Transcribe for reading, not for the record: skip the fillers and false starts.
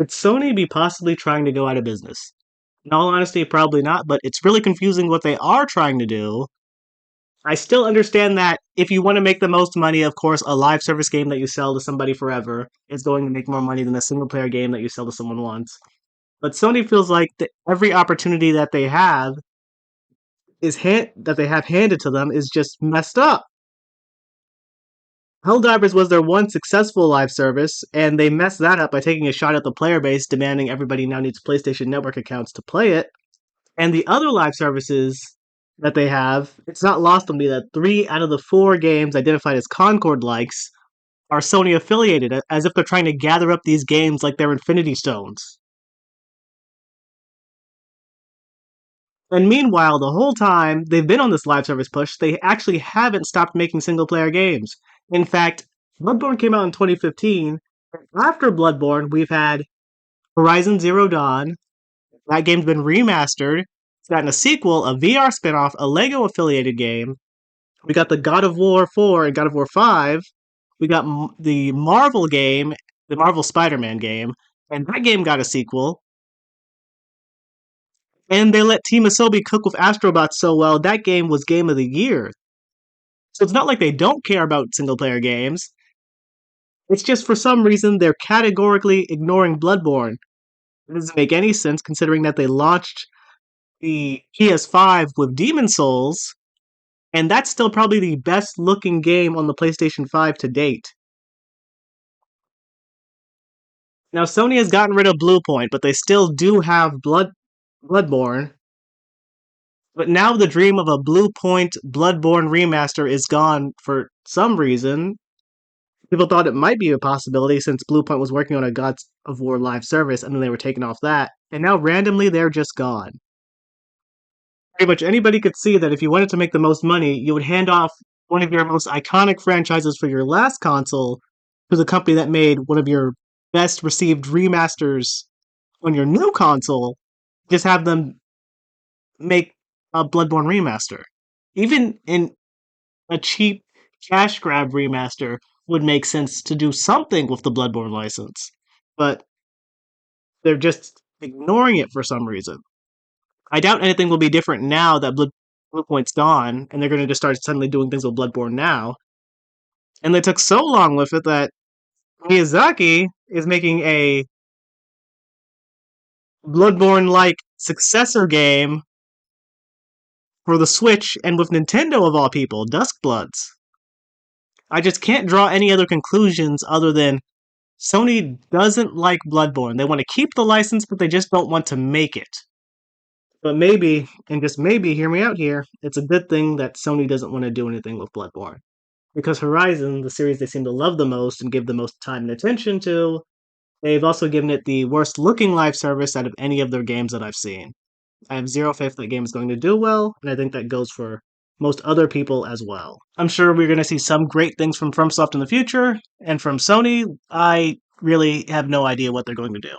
Could Sony be possibly trying to go out of business? In all honesty, probably not, but it's really confusing what they are trying to do. I still understand that if you want to make the most money, of course, a live service game that you sell to somebody forever is going to make more money than a single player game that you sell to someone once. But Sony feels like every opportunity that they have that they have handed to them is just messed up. Helldivers was their one successful live service, and they messed that up by taking a shot at the player base, demanding everybody now needs PlayStation Network accounts to play it. And the other live services that they have, it's not lost on me that 3 out of the 4 games identified as Concord likes are Sony affiliated, as if they're trying to gather up these games like they're Infinity Stones. And meanwhile, the whole time they've been on this live service push, they actually haven't stopped making single player games. In fact, Bloodborne came out in 2015. After Bloodborne, we've had Horizon Zero Dawn. That game's been remastered. It's gotten a sequel, a VR spinoff, a Lego affiliated game. We got the God of War 4 and God of War 5. We got the Marvel game, the Marvel Spider-Man game, and that game got a sequel. And they let Team Asobi cook with Astrobots so well, that game was Game of the Year. So it's not like they don't care about single player games. It's just for some reason they're categorically ignoring Bloodborne. It doesn't make any sense considering that they launched the PS5 with Demon Souls, and that's still probably the best looking game on the PlayStation 5 to date. Now, Sony has gotten rid of Bluepoint, but they still do have Bloodborne. But now the dream of a Bluepoint Bloodborne remaster is gone for some reason. People thought it might be a possibility since Bluepoint was working on a God of War live service and then they were taken off that. And now randomly they're just gone. Pretty much anybody could see that if you wanted to make the most money, you would hand off one of your most iconic franchises for your last console to the company that made one of your best received remasters on your new console. Just have them make a Bloodborne remaster. Even in a cheap cash grab remaster would make sense to do something with the Bloodborne license. But they're just ignoring it for some reason. I doubt anything will be different now that Bluepoint's gone, and they're going to just start suddenly doing things with Bloodborne now. And they took so long with it that Miyazaki is making a Bloodborne-like successor game for the Switch and with Nintendo of all people, Duskbloods. I just can't draw any other conclusions other than Sony doesn't like Bloodborne. They want to keep the license, but they just don't want to make it. But maybe, and just maybe, hear me out here, it's a good thing that Sony doesn't want to do anything with Bloodborne. Because Horizon, the series they seem to love the most and give the most time and attention to, they've also given it the worst looking live service out of any of their games that I've seen. I have zero faith that game is going to do well, and I think that goes for most other people as well. I'm sure we're going to see some great things from FromSoft in the future, and from Sony, I really have no idea what they're going to do.